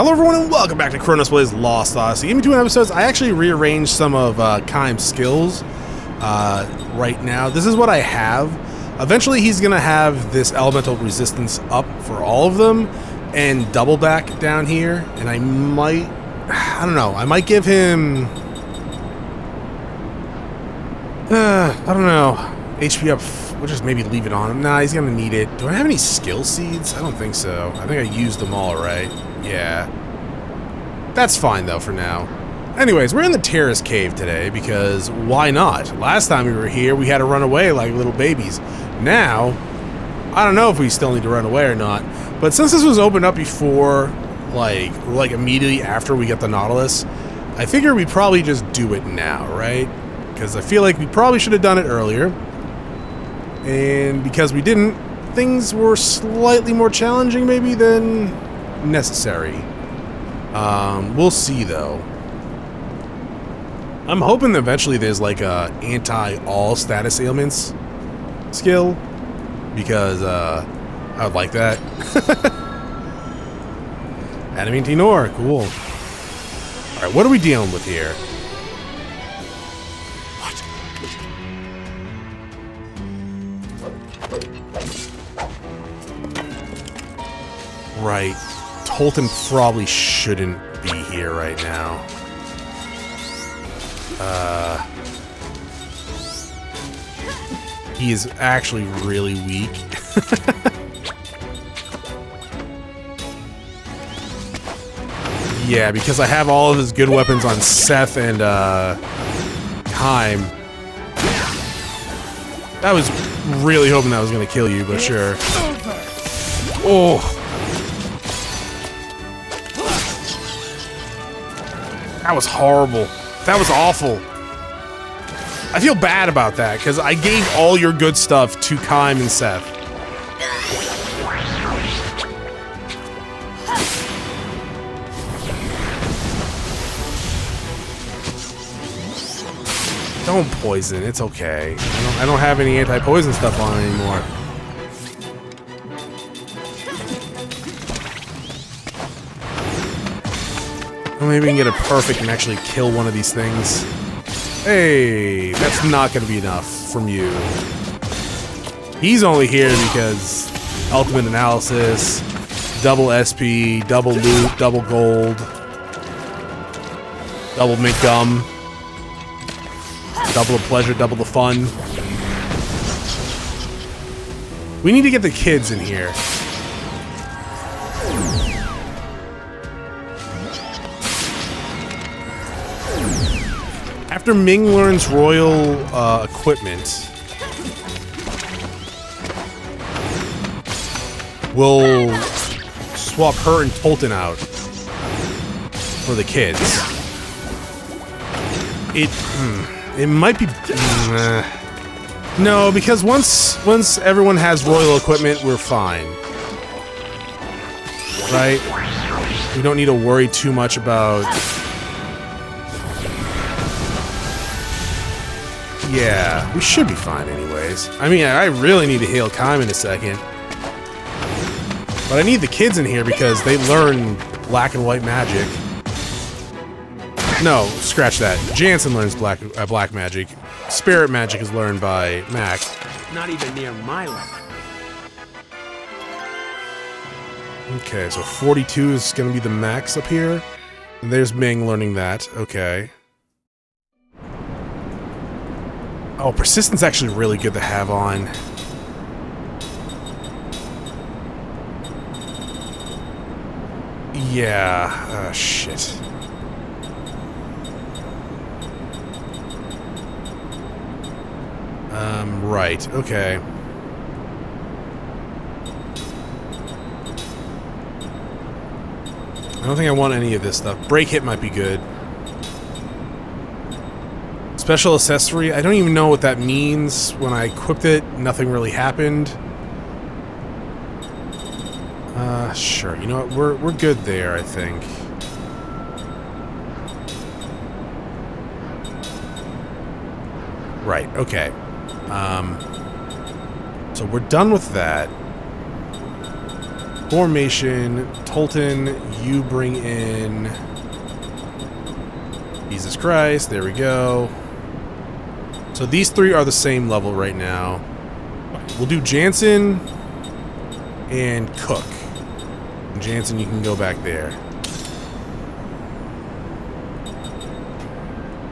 Hello everyone and welcome back to Chronos Plays Lost Odyssey. In between episodes, I actually rearranged some of Kaim's skills right now. This is what I have. Eventually he's going to have this elemental resistance up for all of them and double back down here. And I don't know, I might give him, I don't know, HP up. We'll just maybe leave it on him. Nah, he's going to need it. Do I have any skill seeds? I don't think so. I think I used them all, right? Yeah. That's fine, though, for now. Anyways, we're in the Terrace Cave today, because why not? Last time we were here, we had to run away like little babies. Now, I don't know if we still need to run away or not, but since this was opened up before, like immediately after we get the Nautilus, I figure we'd probably just do it now, right? Because I feel like we probably should have done it earlier. And because we didn't, things were slightly more challenging maybe than necessary. We'll see though. I'm hoping that eventually there's like a anti-all status ailments skill, because I would like that. Enemy Tenor, cool. Alright, what are we dealing with here? Right. Tolton probably shouldn't be here right now. He is actually really weak. Yeah, because I have all of his good weapons on Seth and Kaim. I was really hoping that was going to kill you, but sure. Oh. That was horrible. That was awful. I feel bad about that, because I gave all your good stuff to Kaim and Seth. Don't poison, it's okay. I don't have any anti-poison stuff on anymore. Well, maybe we can get it perfect and actually kill one of these things. Hey, that's not going to be enough from you. He's only here because ultimate analysis, double SP, double loot, double gold, double mint gum, double the pleasure, double the fun. We need to get the kids in here. After Ming learns royal equipment, we'll swap her and Tolton out for the kids. It might be no, because once everyone has royal equipment, we're fine, right? We don't need to worry too much about. Yeah, we should be fine anyways. I mean, I really need to heal Kaim in a second. But I need the kids in here because they learn black and white magic. No, scratch that. Jansen learns black magic. Spirit magic is learned by Mac. Not even near my level. Okay, so 42 is going to be the max up here. And there's Ming learning that. Okay. Oh, persistence actually really good to have on. Yeah. Shit. Right. Okay. I don't think I want any of this stuff. Break hit might be good. Special accessory, I don't even know what that means. When I equipped it, nothing really happened. Sure. You know what? We're good there, I think. Right, okay. So we're done with that. Formation, Tolton, you bring in Jesus Christ. There we go. So these three are the same level right now. We'll do Jansen and Cook. Jansen, you can go back there.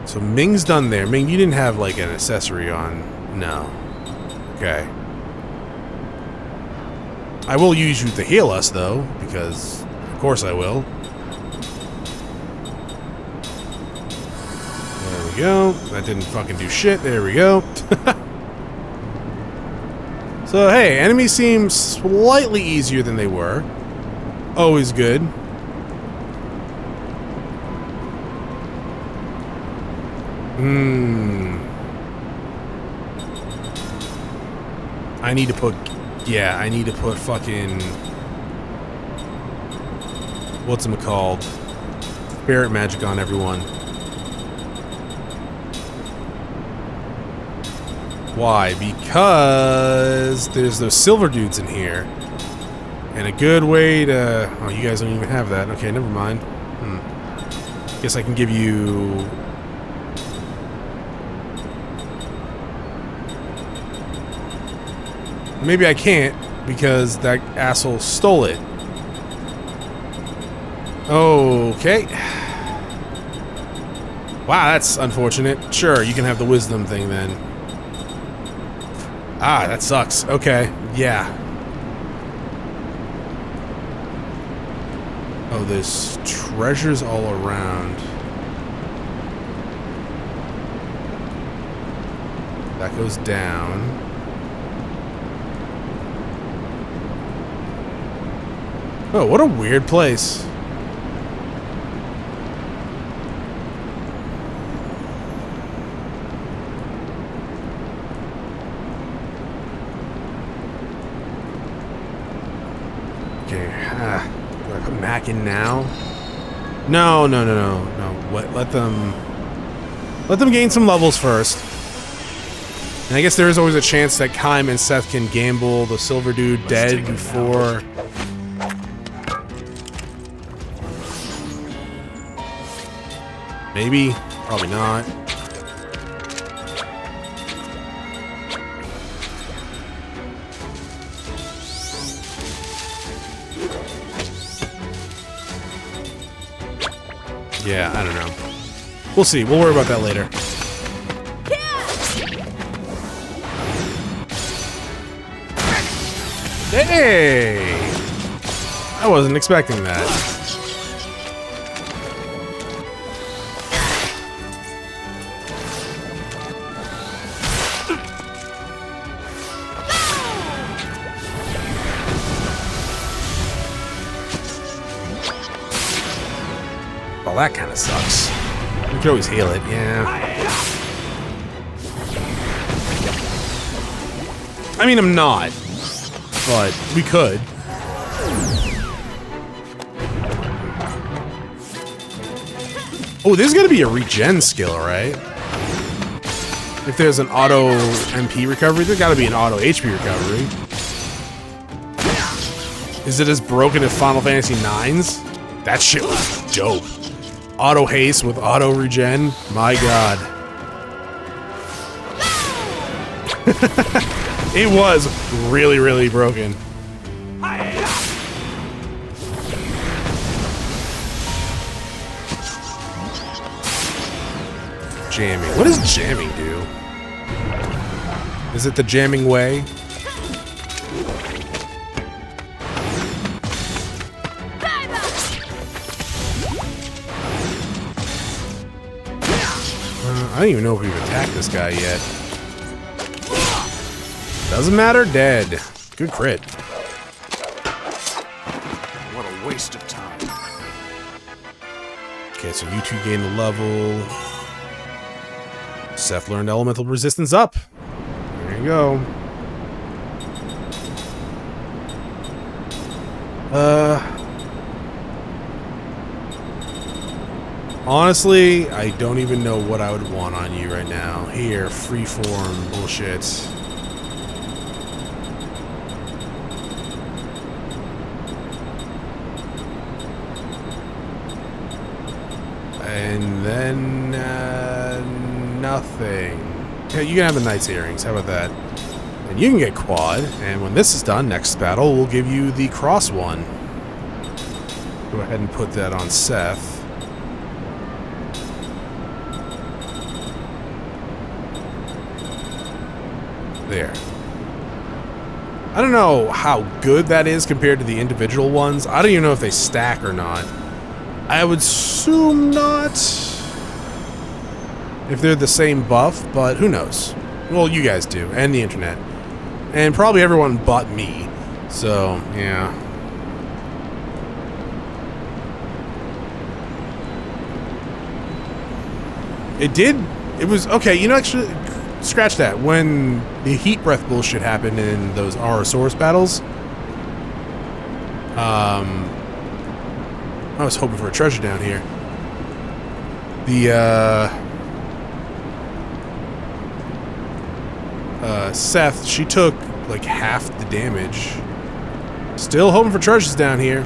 So Ming's done there. Ming, you didn't have like an accessory on. No. Okay. I will use you to heal us though, because of course I will. There we go. That didn't fucking do shit. There we go. So hey, enemies seem slightly easier than they were. Always good. I need to put... Yeah, I need to put fucking... What's it called? Spirit magic on everyone. Why? Because there's those silver dudes in here. And a good way to... Oh, you guys don't even have that. Okay, never mind. Guess I can give you... Maybe I can't, because that asshole stole it. Okay. Wow, that's unfortunate. Sure, you can have the wisdom thing then. Ah, that sucks. Okay, yeah. Oh, there's treasures all around. That goes down. Oh, what a weird place. Okay, do I put Mac in now? No. Let them gain some levels first. And I guess there is always a chance that Kym and Seth can gamble the silver dude dead before... Maybe. Probably not. Yeah, I don't know. We'll see. We'll worry about that later. Hey! I wasn't expecting that. Well, that kind of sucks. We could always heal it, yeah. I mean, I'm not. But we could. Oh, there's gotta be a regen skill, right? If there's an auto MP recovery, there's gotta be an auto HP recovery. Is it as broken as Final Fantasy IX's? That shit was dope. Auto haste with auto regen. My god. It was really, really broken. Jamming. What does jamming do? Is it the jamming way? I don't even know if we've attacked this guy yet. Doesn't matter, dead. Good crit. What a waste of time. Okay, so you two gain a level. Seth learned elemental resistance up. There you go. Honestly, I don't even know what I would want on you right now. Here, freeform bullshit. And then nothing. Yeah, you can have the Knight's Earrings. How about that? And you can get quad. And when this is done, next battle, we'll give you the cross one. Go ahead and put that on Seth. There. I don't know how good that is compared to the individual ones. I don't even know if they stack or not. I would assume not. If they're the same buff, but who knows? Well, you guys do, and the internet. And probably everyone but me. So, yeah. It was, okay, you know, actually, scratch that. When the heat breath bullshit happened in those Aurosaurus battles, I was hoping for a treasure down here. Seth, she took like half the damage. Still hoping for treasures down here.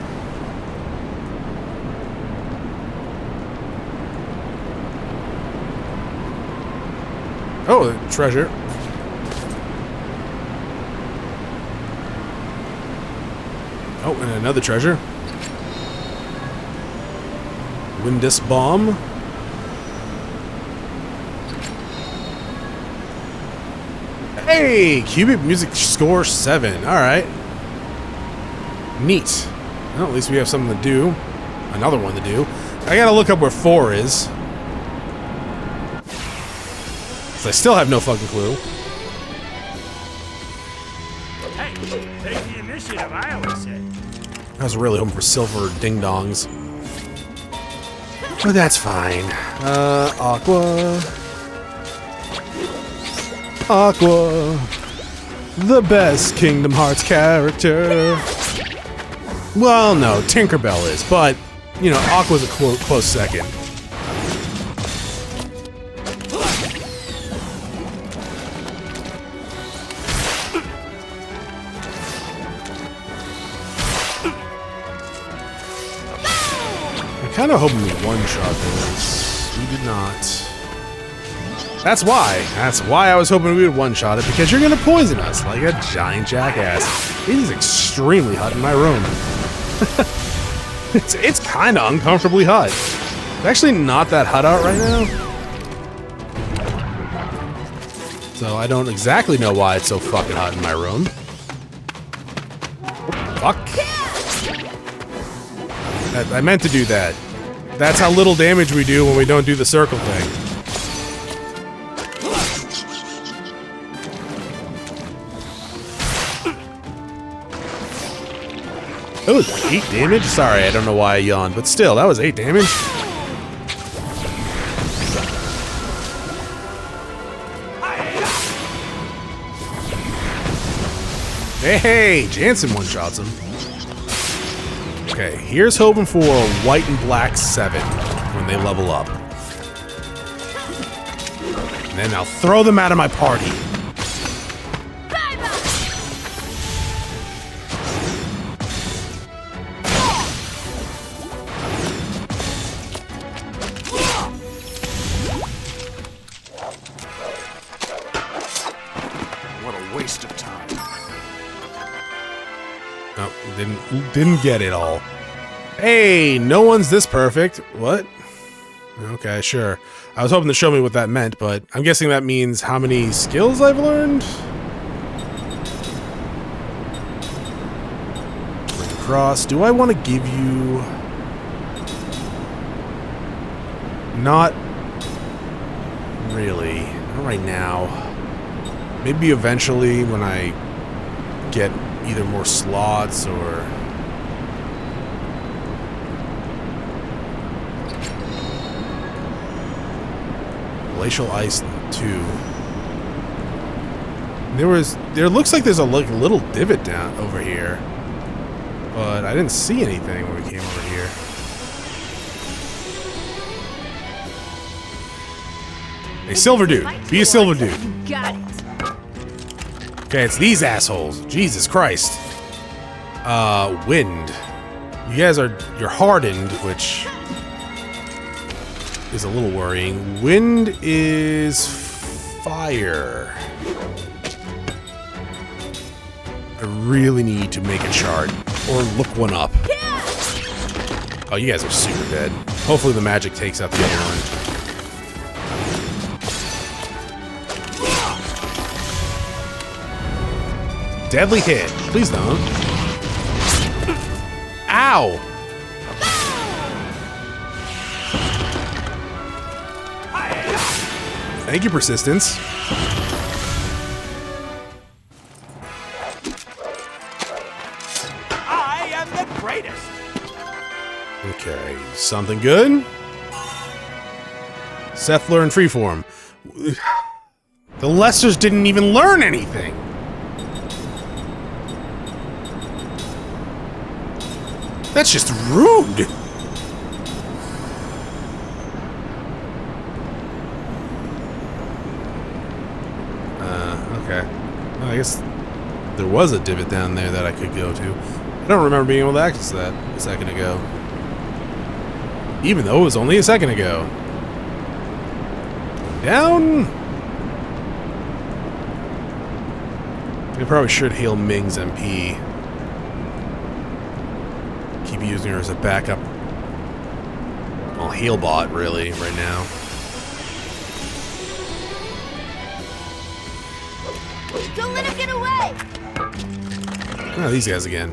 Oh, treasure. Oh, and another treasure. Windus bomb. Hey, cubic music score 7. All right. Neat. Well, at least we have something to do. Another one to do. I gotta look up where 4 is. I still have no fucking clue. Hey, take the initiative, I always say. I was really hoping for silver ding-dongs. But that's fine. Aqua. Aqua. The best Kingdom Hearts character. Well, no, Tinkerbell is, but, you know, Aqua's a close second. Kind of hoping we one-shot this. We did not. That's why. That's why I was hoping we would one-shot it, because you're gonna poison us like a giant jackass. It is extremely hot in my room. it's kind of uncomfortably hot. It's actually not that hot out right now. So I don't exactly know why it's so fucking hot in my room. Fuck. I meant to do that. That's how little damage we do when we don't do the circle thing. That was 8 damage? Sorry, I don't know why I yawned, but still, that was 8 damage. Hey, Jansen one-shots him. Okay, here's hoping for a white and black 7 when they level up. And then I'll throw them out of my party. What a waste of time. Oh, didn't get it all. Hey, no one's this perfect. What? Okay, sure. I was hoping to show me what that meant, but I'm guessing that means how many skills I've learned? Bring across. Do I want to give you... Not really. Not right now. Maybe eventually when I get either more slots or... Glacial Ice 2. There looks like there's a little divot down over here. But I didn't see anything when we came over here. Hey, Silver Dude. Be a Silver Dude. Got it. Okay, it's these assholes. Jesus Christ. Wind. You guys are... You're hardened, which... is a little worrying. Wind is fire. I really need to make a chart or look one up. Oh, you guys are super dead. Hopefully the magic takes out the other one. Deadly hit. Please don't. Ow! Thank you, persistence. I am the greatest. Okay, something good? Seth learned freeform. The Lessers didn't even learn anything. That's just rude. Okay. Well, I guess there was a divot down there that I could go to. I don't remember being able to access that a second ago. Even though it was only a second ago. Down. I probably should heal Ming's MP. Keep using her as a backup. Well, heal bot, really, right now. Don't let him get away! Oh, these guys again.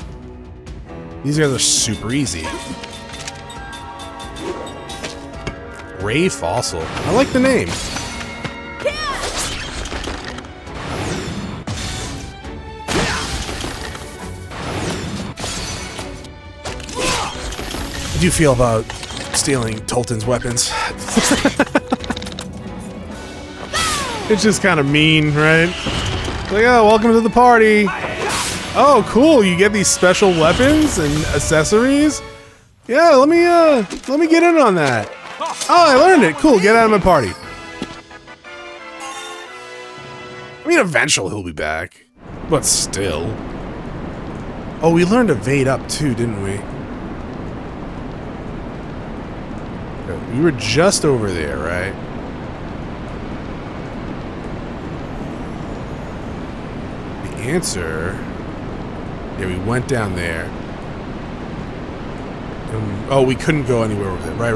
These guys are super easy. Ray Fossil. I like the name. How do you feel about stealing Tolton's weapons? It's just kind of mean, right? Like, oh, welcome to the party. Oh, cool. You get these special weapons and accessories. Yeah, let me get in on that. Oh, I learned it. Cool. Get out of my party. I mean, eventually he'll be back, but still. Oh, we learned to evade up too, didn't we? We were just over there, right? The answer... Yeah, we went down there. Oh, we couldn't go anywhere with it. Right.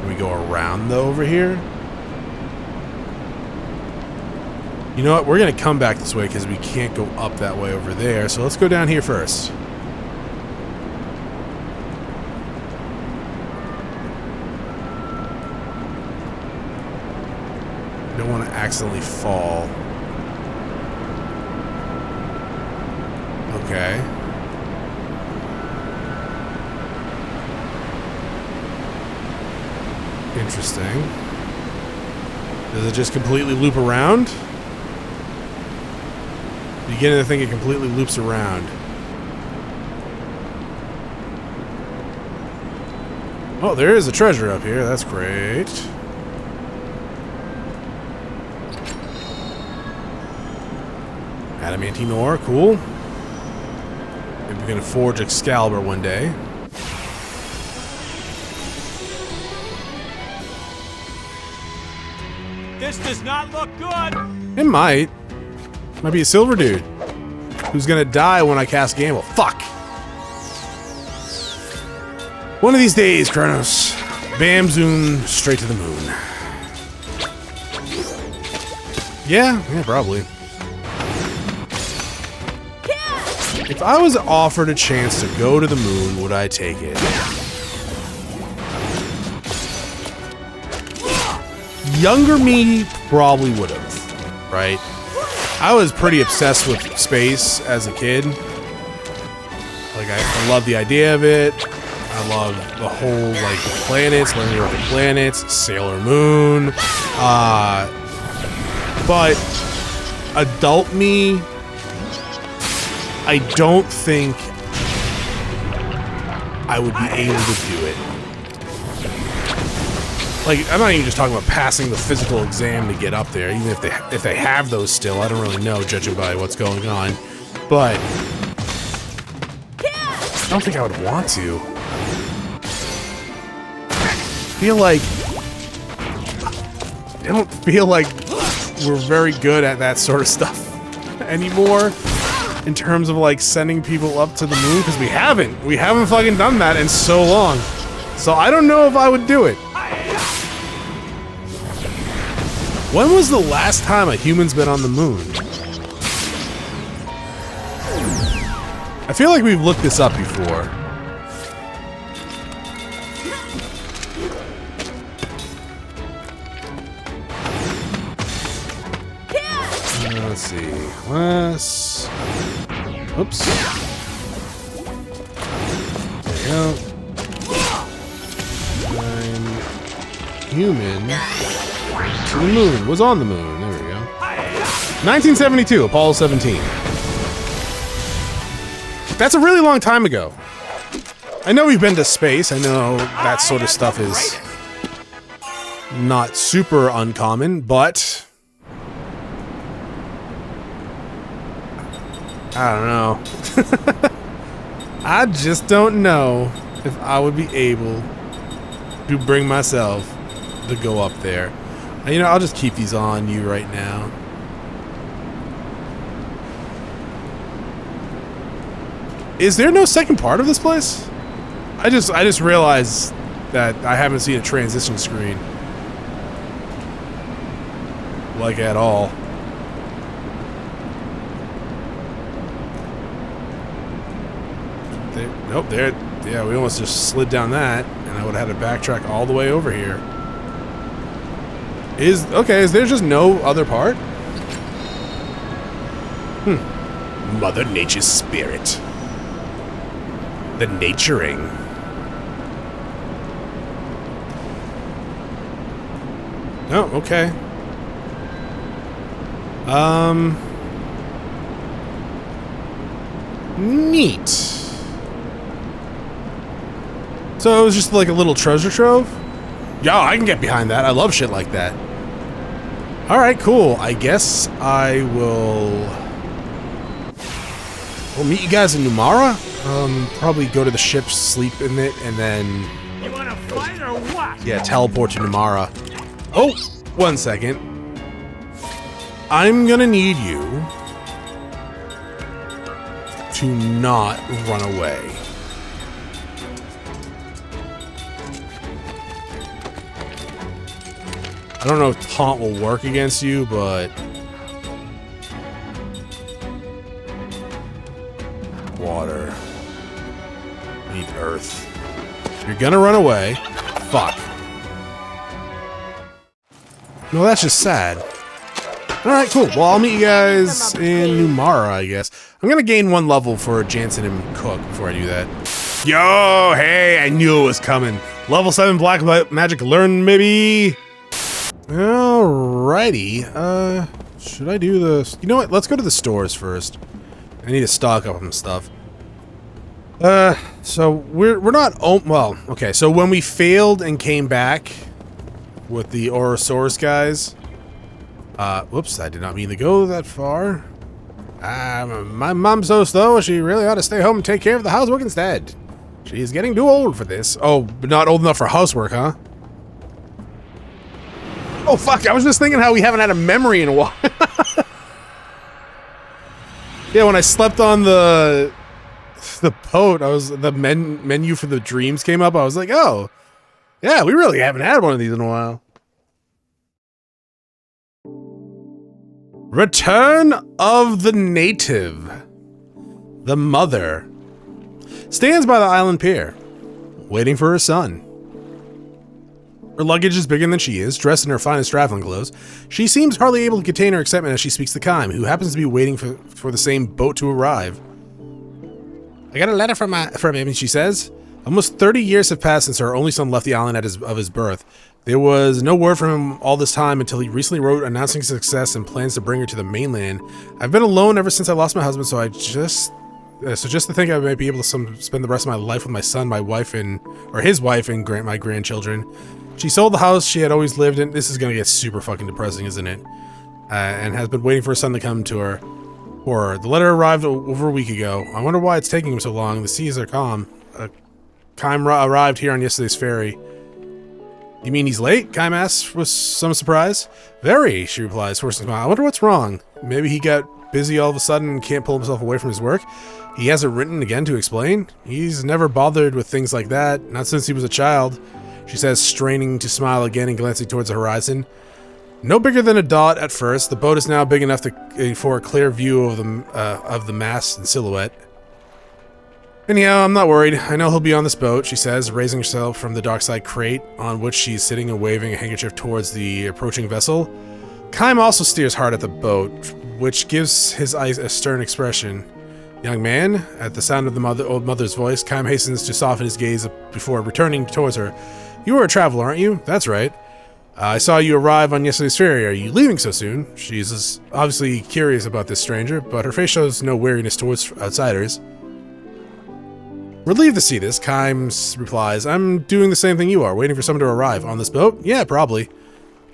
Can we go around, though, over here? You know what? We're going to come back this way because we can't go up that way over there. So let's go down here first. Don't want to accidentally fall. Okay. Interesting. Does it just completely loop around? Beginning to think it completely loops around. Oh, there is a treasure up here. That's great. Adamantine ore, cool. Maybe we're gonna forge Excalibur one day. This does not look good. It might. Might be a silver dude who's gonna die when I cast Gamble. Fuck! One of these days, Chronos. Bam, zoom, straight to the moon. Yeah, probably. If I was offered a chance to go to the moon, would I take it? Younger me probably would have, right? I was pretty obsessed with space as a kid. Like, I love the idea of it. I love the whole, like, the planets, learning about the planets, Sailor Moon. But adult me, I don't think I would be able to do it. Like, I'm not even just talking about passing the physical exam to get up there, even if they have those still. I don't really know, judging by what's going on. But I don't think I would want to. feel like we're very good at that sort of stuff anymore in terms of like sending people up to the moon, because we haven't fucking done that in so long. So I don't know if I would do it. When was the last time a human's been on the moon? I feel like we've looked this up before. Let's see. Oops. There we go. Human to the moon. Was on the moon. There we go. 1972, Apollo 17. That's a really long time ago. I know we've been to space. I know that sort of stuff is not super uncommon, but I don't know. I just don't know if I would be able to bring myself to go up there. You know, I'll just keep these on you right now. Is there no second part of this place? I just realized that I haven't seen a transition screen. Like at all. Nope, there. Yeah, we almost just slid down that, and I would have had to backtrack all the way over here. Is there just no other part? Mother Nature's spirit. The naturing. Oh, okay. Neat. So it was just like a little treasure trove? Yeah, I can get behind that. I love shit like that. Alright, cool. I guess I will... We'll meet you guys in Numara. Probably go to the ship, sleep in it, and then... You wanna fight or what? Yeah, teleport to Numara. Oh! 1 second. I'm gonna need you to not run away. I don't know if taunt will work against you, but... Water. Need earth. You're gonna run away. Fuck. No, that's just sad. Alright, cool. Well, I'll meet you guys in Numara, I guess. I'm gonna gain 1 level for Jansen and Cook before I do that. Yo, hey, I knew it was coming. Level 7 black magic learn, maybe? Alrighty. Should I do the... You know what? Let's go to the stores first. I need to stock up on stuff. So we're not... Oh, well, okay. So when we failed and came back with the Orosaurus guys... whoops, I did not mean to go that far. My mom's so slow, she really ought to stay home and take care of the housework instead. She's getting too old for this. Oh, but not old enough for housework, huh? Oh, fuck, I was just thinking how we haven't had a memory in a while. Yeah, when I slept on the boat, the menu for the dreams came up. I was like, oh, yeah, we really haven't had one of these in a while. Return of the Native. The mother stands by the island pier, waiting for her son. Her luggage is bigger than she is, dressed in her finest traveling clothes. She seems hardly able to contain her excitement as she speaks to Kime, who happens to be waiting for the same boat to arrive. I got a letter from him, she says. Almost 30 years have passed since her only son left the island of his birth. There was no word from him all this time until he recently wrote announcing success and plans to bring her to the mainland. I've been alone ever since I lost my husband, so just to think I might be able to spend the rest of my life with my son, my wife, or his wife, and my grandchildren. She sold the house she had always lived in. This is gonna get super fucking depressing, isn't it? And has been waiting for her son to come to her. Horror. The letter arrived over a week ago. I wonder why it's taking him so long. The seas are calm. Kime arrived here on yesterday's ferry. You mean he's late? Kaim asks with some surprise. Very, she replies, forcing a smile. I wonder what's wrong. Maybe he got busy all of a sudden and can't pull himself away from his work. He hasn't written again to explain. He's never bothered with things like that, not since he was a child, she says, straining to smile again and glancing towards the horizon. No bigger than a dot at first, the boat is now big enough for a clear view of the mast and silhouette. Anyhow, I'm not worried. I know he'll be on this boat, she says, raising herself from the dockside crate on which she's sitting and waving a handkerchief towards the approaching vessel. Kaim also steers hard at the boat, which gives his eyes a stern expression. Young man, at the sound of the old mother's voice, Kaim hastens to soften his gaze before returning towards her. You are a traveler, aren't you? That's right. I saw you arrive on yesterday's ferry. Are you leaving so soon? She's obviously curious about this stranger, but her face shows no wariness towards outsiders. Relieved to see this, Kaim replies. I'm doing the same thing you are, waiting for someone to arrive. On this boat? Yeah, probably.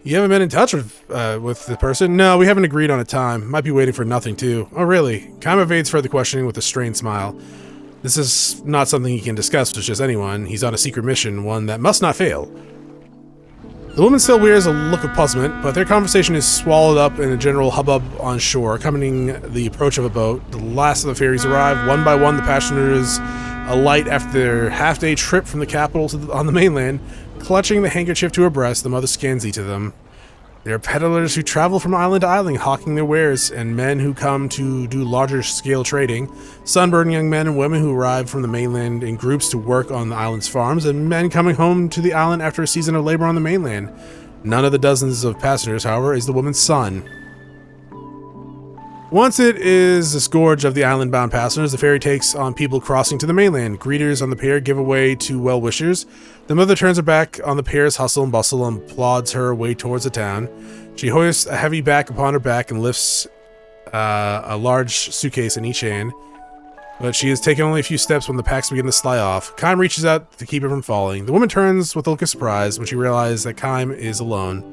You haven't been in touch with the person? No, we haven't agreed on a time. Might be waiting for nothing, too. Oh, really? Kaim evades further questioning with a strained smile. This is not something he can discuss with just anyone. He's on a secret mission, one that must not fail. The woman still wears a look of puzzlement, but their conversation is swallowed up in a general hubbub on shore, accompanying the approach of a boat. The last of the ferries arrive. One by one, the passengers alight after their half-day trip from the capital on the mainland. Clutching the handkerchief to her breast, the mother scans each of them. There are peddlers who travel from island to island, hawking their wares, and men who come to do larger-scale trading, sunburned young men and women who arrive from the mainland in groups to work on the island's farms, and men coming home to the island after a season of labor on the mainland. None of the dozens of passengers, however, is the woman's son. Once it is a scourge of the island-bound passengers, the ferry takes on people crossing to the mainland. Greeters on the pier give way to well-wishers. The mother turns her back on the pair's hustle and bustle and plods her way towards the town. She hoists a heavy bag upon her back and lifts a large suitcase in each hand. But she has taken only a few steps when the packs begin to slide off. Kaim reaches out to keep her from falling. The woman turns with a look of surprise when she realizes that Kaim is alone.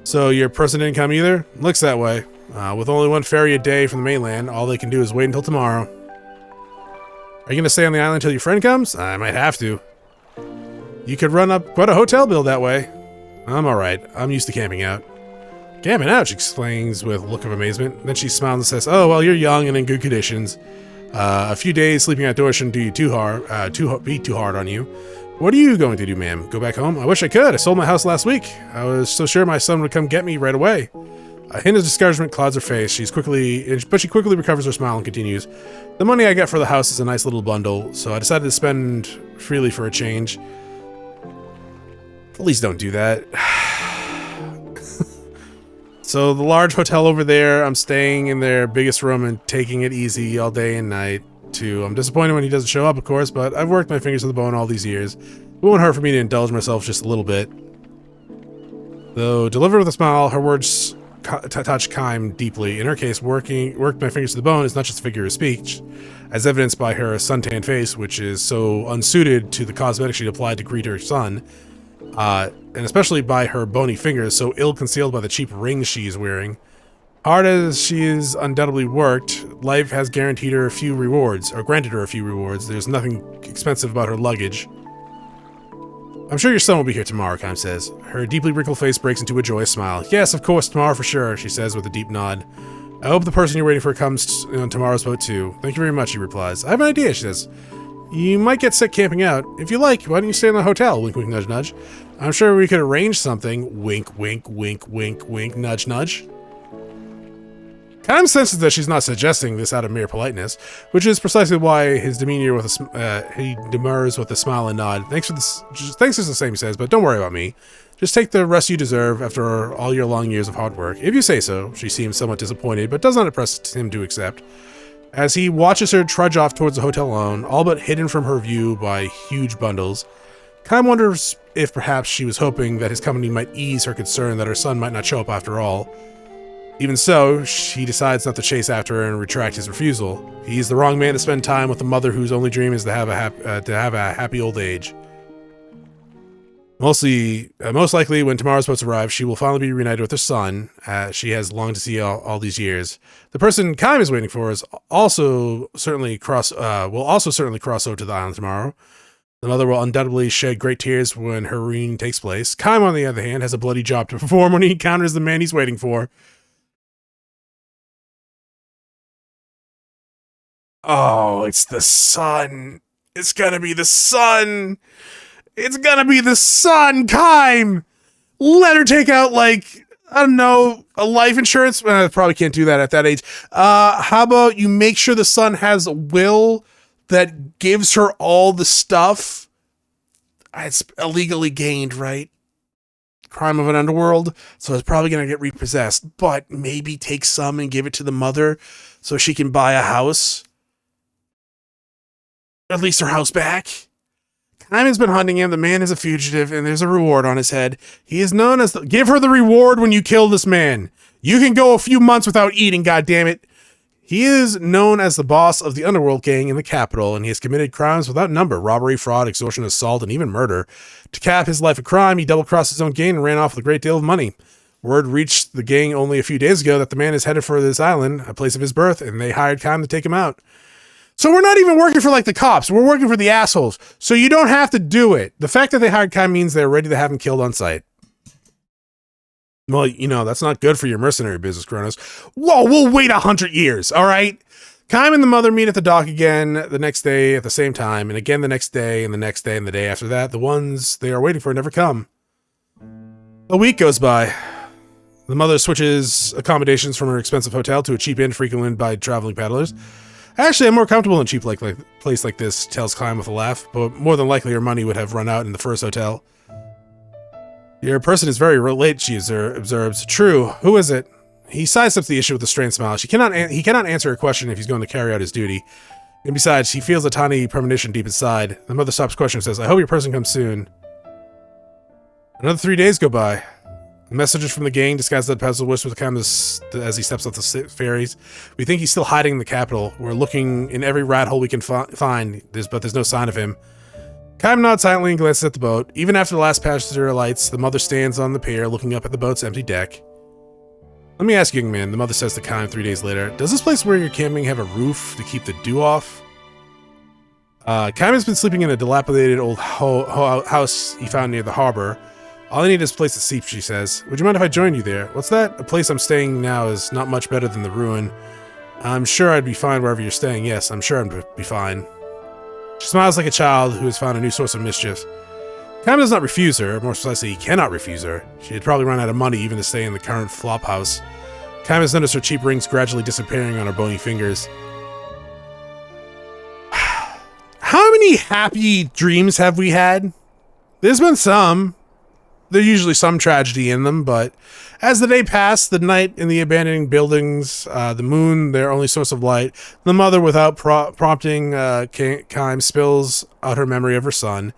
So your person didn't come either? Looks that way. With only one ferry a day from the mainland, all they can do is wait until tomorrow. Are you going to stay on the island until your friend comes? I might have to. You could run up quite a hotel bill that way. I'm alright. I'm used to camping out. Camping out, she explains with a look of amazement. Then she smiles and says, oh, well, you're young and in good conditions. A few days sleeping outdoors shouldn't do you too hard on you. What are you going to do, ma'am? Go back home? I wish I could. I sold my house last week. I was so sure my son would come get me right away. A hint of discouragement clouds her face. But she quickly recovers her smile and continues. The money I get for the house is a nice little bundle, so I decided to spend freely for a change. Please don't do that. So the large hotel over there, I'm staying in their biggest room and taking it easy all day and night, too. I'm disappointed when he doesn't show up, of course, but I've worked my fingers to the bone all these years. It won't hurt for me to indulge myself just a little bit. Though delivered with a smile, her words touch Kaim deeply. In her case, worked my fingers to the bone is not just a figure of speech, as evidenced by her suntan face, which is so unsuited to the cosmetics she'd applied to greet her son, and especially by her bony fingers, so ill-concealed by the cheap rings she is wearing. Hard as she is undoubtedly worked, life has granted her a few rewards. There's nothing expensive about her luggage. I'm sure your son will be here tomorrow, Kaim says. Her deeply wrinkled face breaks into a joyous smile. Yes, of course, tomorrow for sure, she says with a deep nod. I hope the person you're waiting for comes on tomorrow's boat too. Thank you very much, he replies. I have an idea, she says. You might get sick camping out. If you like, why don't you stay in the hotel? Wink, wink, nudge, nudge. I'm sure we could arrange something. Wink, wink, wink, wink, wink, nudge, nudge. Kaim senses that she's not suggesting this out of mere politeness, which is precisely why his demeanor he demurs with a smile and nod. Thanks is the same, he says, but don't worry about me. Just take the rest you deserve after all your long years of hard work. If you say so. She seems somewhat disappointed, but does not impress him to accept. As he watches her trudge off towards the hotel alone, all but hidden from her view by huge bundles, Kaim wonders if perhaps she was hoping that his company might ease her concern that her son might not show up after all. Even so, she decides not to chase after her and retract his refusal. He's the wrong man to spend time with a mother whose only dream is to have a happy old age. Most likely, when tomorrow's boats arrive, she will finally be reunited with her son, she has longed to see all these years. The person Kaim is waiting for will also certainly cross over to the island tomorrow. The mother will undoubtedly shed great tears when her reunion takes place. Kaim, on the other hand, has a bloody job to perform when he encounters the man he's waiting for. Oh, it's the sun. It's gonna be the sun. It's gonna be the sun, Kaim. Let her take out, like, I don't know, a life insurance. I probably can't do that at that age. How about you make sure the son has a will that gives her all the stuff? It's illegally gained, right? Crime of an underworld. So it's probably going to get repossessed. But maybe take some and give it to the mother so she can buy a house. At least her house back. Time has been hunting him. The man is a fugitive, and there's a reward on his head. He is known as give her the reward when you kill this man. You can go a few months without eating, goddammit. He is known as the boss of the underworld gang in the capital, and he has committed crimes without number: robbery, fraud, extortion, assault, and even murder. To cap his life of crime, he double-crossed his own gang and ran off with a great deal of money. Word reached the gang only a few days ago that the man is headed for this island, a place of his birth, and they hired Khan to take him out. So we're not even working for, like, the cops. We're working for the assholes. So you don't have to do it. The fact that they hired Kai means they're ready to have him killed on sight. Well, you know, that's not good for your mercenary business, Chronos. Whoa, we'll wait 100 years, all right? Kai and the mother meet at the dock again the next day at the same time, and again the next day, and the next day, and the day after that. The ones they are waiting for never come. A week goes by. The mother switches accommodations from her expensive hotel to a cheap inn frequented by traveling paddlers. Actually, I'm more comfortable in a cheap place like this, tells Klein with a laugh, but more than likely her money would have run out in the first hotel. Your person is very late, she observes. True. Who is it? He sidesteps the issue with a strained smile. He cannot answer her question if he's going to carry out his duty. And besides, he feels a tiny premonition deep inside. The mother stops questioning and says, I hope your person comes soon. Another 3 days go by. Messages from the gang disguised as Puzzle whispers to Cam as he steps off the ferries. We think he's still hiding in the capital. We're looking in every rat hole we can find, but there's no sign of him. Kaim nods silently and glances at the boat. Even after the last passenger alights, the mother stands on the pier looking up at the boat's empty deck. Let me ask you, young man, the mother says to Kaim 3 days later, does this place where you're camping have a roof to keep the dew off? Kaim has been sleeping in a dilapidated old house he found near the harbor. All I need is a place to sleep, she says. Would you mind if I joined you there? What's that? A place I'm staying now is not much better than the ruin. I'm sure I'd be fine wherever you're staying. Yes, I'm sure I'd be fine. She smiles like a child who has found a new source of mischief. Kaim does not refuse her. More precisely, he cannot refuse her. She had probably run out of money even to stay in the current flop house. Kaim has noticed her cheap rings gradually disappearing on her bony fingers. How many happy dreams have we had? There's been some. There's usually some tragedy in them, but as the day passed, the night in the abandoned buildings, the moon, their only source of light, the mother, without prompting, Kaim spills out her memory of her son.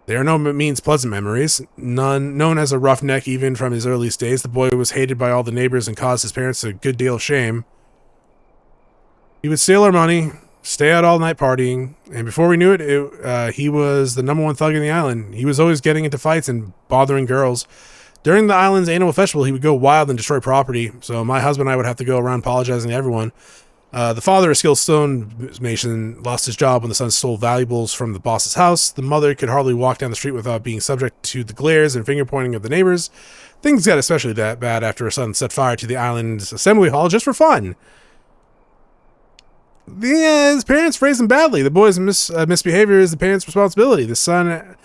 They are no means pleasant memories. Known as a roughneck even from his earliest days, the boy was hated by all the neighbors and caused his parents a good deal of shame. He would steal our money, stay out all night partying, and before we knew it, he was the #1 thug in the island. He was always getting into fights and bothering girls. During the island's annual festival, he would go wild and destroy property, so my husband and I would have to go around apologizing to everyone. The father, a skilled stonemason, lost his job when the son stole valuables from the boss's house. The mother could hardly walk down the street without being subject to the glares and finger-pointing of the neighbors. Things got especially that bad after her son set fire to the island's assembly hall just for fun. His parents raised him badly. The boy's misbehavior is the parents' responsibility. The son,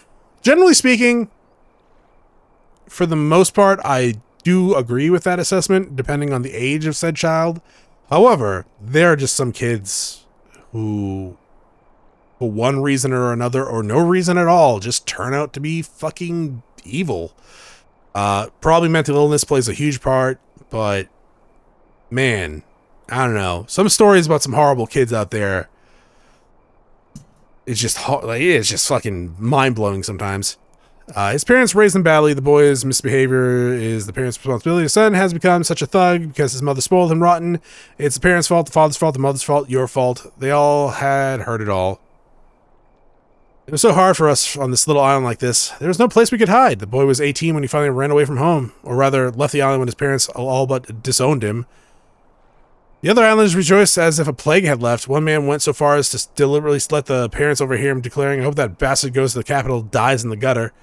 generally speaking, for the most part, I do agree with that assessment, depending on the age of said child. However, there are just some kids who, for one reason or another, or no reason at all, just turn out to be fucking evil. Probably mental illness plays a huge part, but man, I don't know. Some stories about some horrible kids out there. It's just fucking mind-blowing sometimes. His parents raised him badly. The boy's misbehavior is the parents' responsibility. The son has become such a thug because his mother spoiled him rotten. It's the parents' fault, the father's fault, the mother's fault, your fault. They all had heard it all. It was so hard for us on this little island like this. There was no place we could hide. The boy was 18 when he finally ran away from home, or rather left the island when his parents all but disowned him. The other islanders rejoiced as if a plague had left. One man went so far as to deliberately let the parents overhear him declaring, "I hope that bastard goes to the capital, dies in the gutter."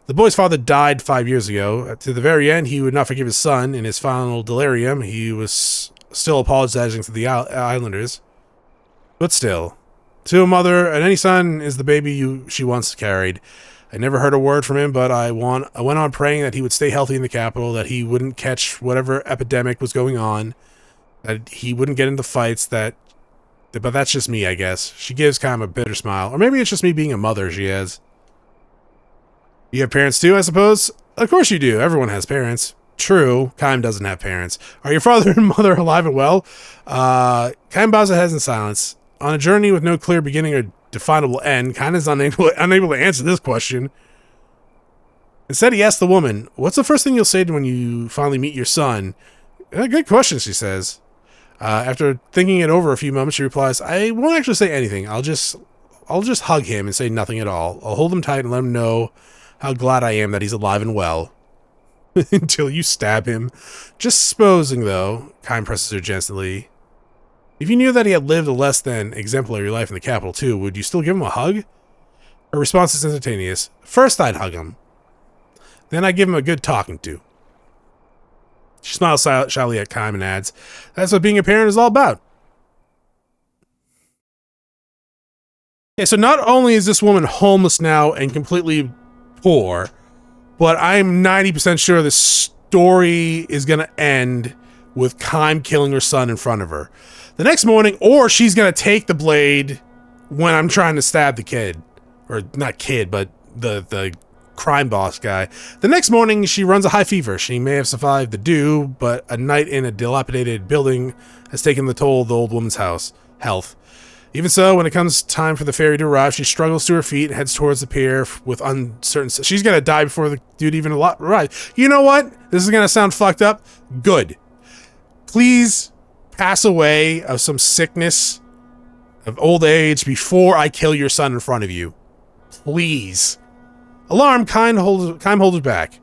The boy's father died 5 years ago. To the very end, he would not forgive his son. In his final delirium, he was still apologizing to the islanders. But still, to a mother, and any son is the baby she once carried. I never heard a word from him, but I went on praying that he would stay healthy in the capital, that he wouldn't catch whatever epidemic was going on, that he wouldn't get into fights, but that's just me, I guess. She gives kind of a bitter smile. Or maybe it's just me being a mother, she has. You have parents too, I suppose? Of course you do. Everyone has parents. True, Kaim doesn't have parents. Are your father and mother alive and well? Kaim bows his head in silence. On a journey with no clear beginning or definable end, Kaim is unable to answer this question. Instead, he asks the woman, "What's the first thing you'll say when you finally meet your son?" Good question, she says. After thinking it over a few moments, she replies, "I won't actually say anything. I'll just hug him and say nothing at all. I'll hold him tight and let him know how glad I am that he's alive and well." Until you stab him. Just supposing, though, Kaim presses her gently, if you knew that he had lived a less than exemplary life in the capital, too, would you still give him a hug? Her response is instantaneous. First, I'd hug him. Then I'd give him a good talking to. She smiles shyly at Kaim and adds, "That's what being a parent is all about." Okay, so not only is this woman homeless now and completely poor, but I'm 90% sure this story is going to end with Kaim killing her son in front of her. The next morning, or she's going to take the blade when I'm trying to stab the kid. Or not kid, but the crime boss guy. The next morning, she runs a high fever. She may have survived the dew, but a night in a dilapidated building has taken the toll of the old woman's health. Even so, when it comes time for the ferry to arrive, she struggles to her feet and heads towards the pier with uncertain... She's going to die before the dude even arrives. You know what? This is going to sound fucked up. Good. Please pass away of some sickness, of old age, before I kill your son in front of you. Please. Alarmed, Kaim holds her back.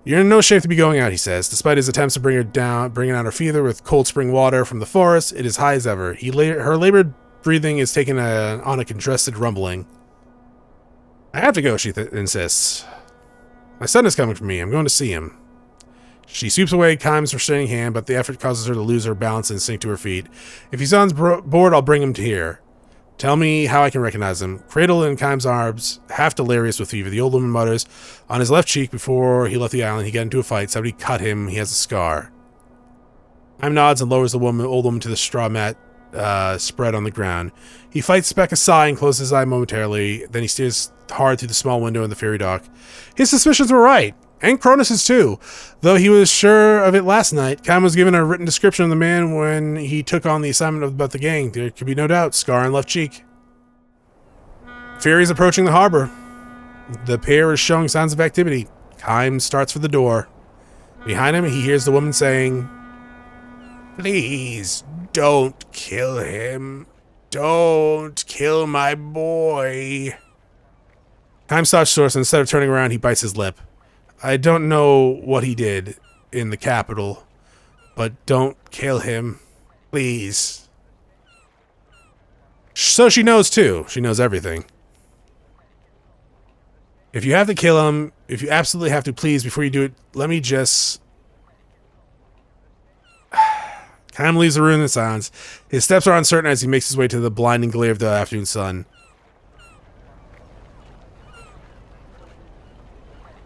"You're in no shape to be going out," he says. Despite his attempts to bringing down her fever with cold spring water from the forest, it is high as ever. Her labored breathing is taking on a congested rumbling. "I have to go," she insists. "My son is coming for me. I'm going to see him." She sweeps away Kaim's restraining hand, but the effort causes her to lose her balance and sink to her feet. "If your son's bored, I'll bring him to here. Tell me how I can recognize him." Cradled in Kaim's arms, half delirious with fever, the old woman mutters, "On his left cheek before he left the island, he got into a fight. Somebody cut him. He has a scar." Kaim nods and lowers the old woman to the straw mat spread on the ground. He fights back a sigh and closes his eye momentarily. Then he stares hard through the small window in the ferry dock. His suspicions were right, and Chronos' too. Though he was sure of it last night, Kaim was given a written description of the man when he took on the assignment about the gang. There could be no doubt. Scar on left cheek. Ferry is approaching the harbor. The pair is showing signs of activity. Kaim starts for the door. Behind him, he hears the woman saying, "Please, don't kill him. Don't kill my boy." Kaim stops short, and instead of turning around, he bites his lip. "I don't know what he did in the capital, but don't kill him. Please." So she knows too. She knows everything. "If you have to kill him, if you absolutely have to, please, before you do it, let me just..." Kaim leaves the room in silence. His steps are uncertain as he makes his way to the blinding glare of the afternoon sun.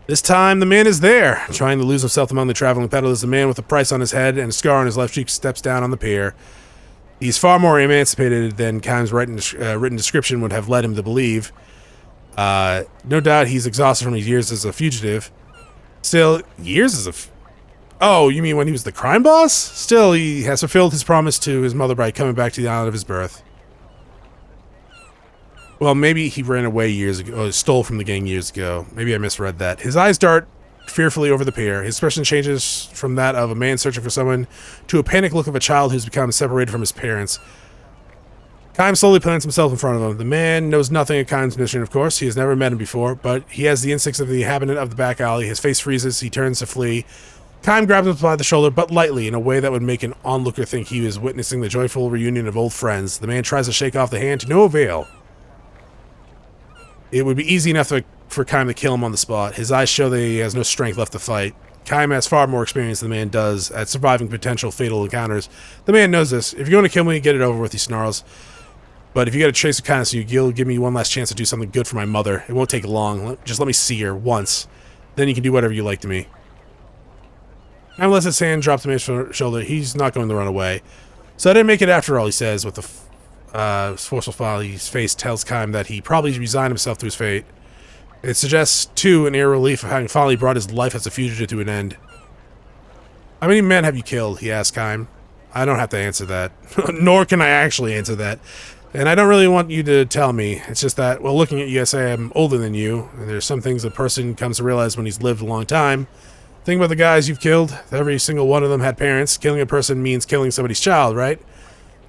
This time, the man is there, trying to lose himself among the traveling peddlers. The man with a price on his head and a scar on his left cheek steps down on the pier. He's far more emancipated than Kaim's written description would have led him to believe. No doubt he's exhausted from his years as a fugitive. Still, years as a... Oh, you mean when he was the crime boss? Still, he has fulfilled his promise to his mother by coming back to the island of his birth. Well, maybe he ran away years ago, or stole from the gang years ago. Maybe I misread that. His eyes dart fearfully over the pier. His expression changes from that of a man searching for someone to a panicked look of a child who's become separated from his parents. Kaim slowly plants himself in front of him. The man knows nothing of Kaim's mission, of course. He has never met him before, but he has the instincts of the inhabitant of the back alley. His face freezes. He turns to flee. Kime grabs him by the shoulder, but lightly, in a way that would make an onlooker think he was witnessing the joyful reunion of old friends. The man tries to shake off the hand to no avail. It would be easy enough for Kime to kill him on the spot. His eyes show that he has no strength left to fight. Kime has far more experience than the man does at surviving potential fatal encounters. The man knows this. If you're going to kill me, get it over with, he snarls. But if you get a trace of kindness, you'll give me one last chance to do something good for my mother. It won't take long. Just let me see her once. Then you can do whatever you like to me. Kime lets his hand drop to his shoulder. He's not going to run away. So I didn't make it after all, he says, with a forceful smile. His face tells Kime that he probably resigned himself to his fate. It suggests, too, an air relief of having finally brought his life as a fugitive to an end. How many men have you killed? He asked Kime. I don't have to answer that. Nor can I actually answer that. And I don't really want you to tell me. It's just that, well, looking at you, I say I'm older than you. And there's some things a person comes to realize when he's lived a long time. Think about the guys you've killed. Every single one of them had parents. Killing a person means killing somebody's child, right?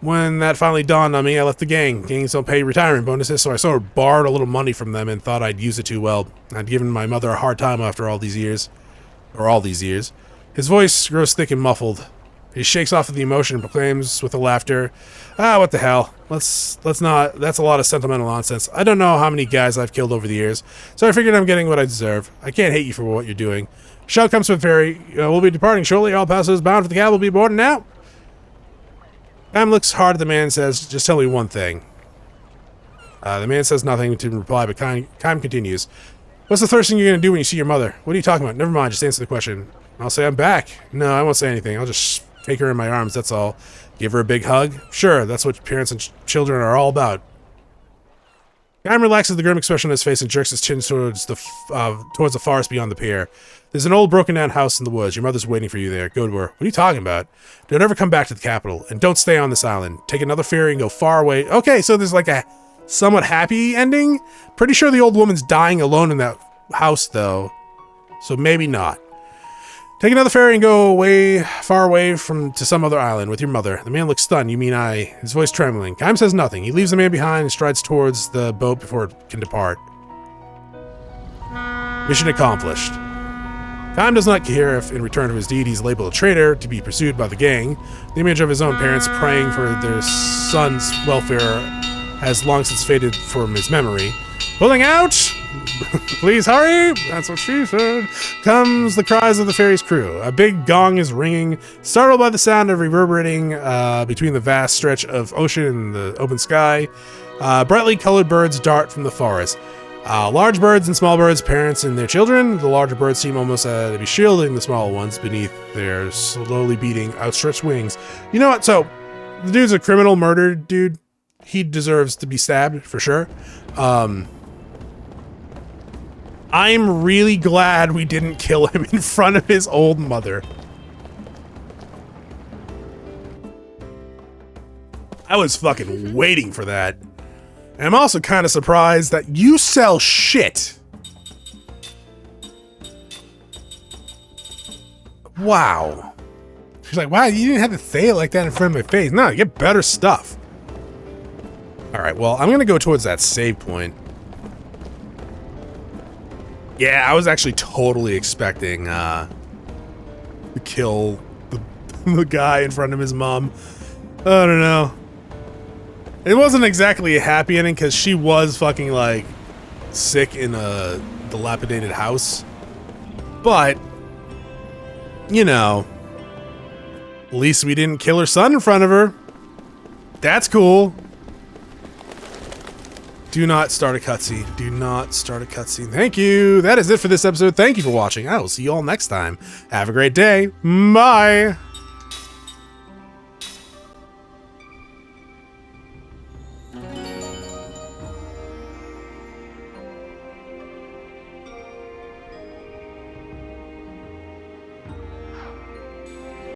When that finally dawned on me, I left the gang. Gangs don't pay retirement bonuses, so I sort of borrowed a little money from them and thought I'd use it too well. I'd given my mother a hard time after all these years. Or all these years. His voice grows thick and muffled. He shakes off the emotion and proclaims with a laughter, what the hell. Let's not, that's a lot of sentimental nonsense. I don't know how many guys I've killed over the years, so I figured I'm getting what I deserve. I can't hate you for what you're doing. Shell comes to a ferry. We'll be departing shortly. All passengers bound for the cab will be boarding now. Kime looks hard at the man and says, just tell me one thing. The man says nothing to reply, but Kime continues. What's the first thing you're going to do when you see your mother? What are you talking about? Never mind, just answer the question. I'll say I'm back. No, I won't say anything. I'll just take her in my arms, that's all. Give her a big hug? Sure, that's what parents and children are all about. Kime relaxes the grim expression on his face and jerks his chin towards the forest beyond the pier. There's an old broken-down house in the woods. Your mother's waiting for you there. Go to her. What are you talking about? Don't ever come back to the capital, and don't stay on this island. Take another ferry and go far away. Okay, so there's like a somewhat happy ending? Pretty sure the old woman's dying alone in that house, though. So maybe not. Take another ferry and go far away to some other island with your mother. The man looks stunned. You mean I? His voice trembling. Kime says nothing. He leaves the man behind and strides towards the boat before it can depart. Mission accomplished. Kime does not care if, in return for his deed, he's labeled a traitor to be pursued by the gang. The image of his own parents praying for their son's welfare has long since faded from his memory. Pulling out! Please hurry! That's what she said. Comes the cries of the ferry's crew. A big gong is ringing, startled by the sound of reverberating between the vast stretch of ocean and the open sky. Brightly colored birds dart from the forest. Large birds and small birds, parents and their children. The larger birds seem almost to be shielding the smaller ones beneath their slowly beating, outstretched wings. You know what? So, the dude's a criminal murder dude. He deserves to be stabbed, for sure. I'm really glad we didn't kill him in front of his old mother. I was fucking waiting for that. And I'm also kind of surprised that you sell shit. Wow. She's like, wow, you didn't have to say it like that in front of my face. No, you get better stuff. Alright, well, I'm going to go towards that save point. Yeah, I was actually totally expecting to kill the guy in front of his mom. I don't know. It wasn't exactly a happy ending because she was fucking like sick in a dilapidated house. But, you know, at least we didn't kill her son in front of her. That's cool. Do not start a cutscene. Do not start a cutscene. Thank you. That is it for this episode. Thank you for watching. I will see you all next time. Have a great day. Bye.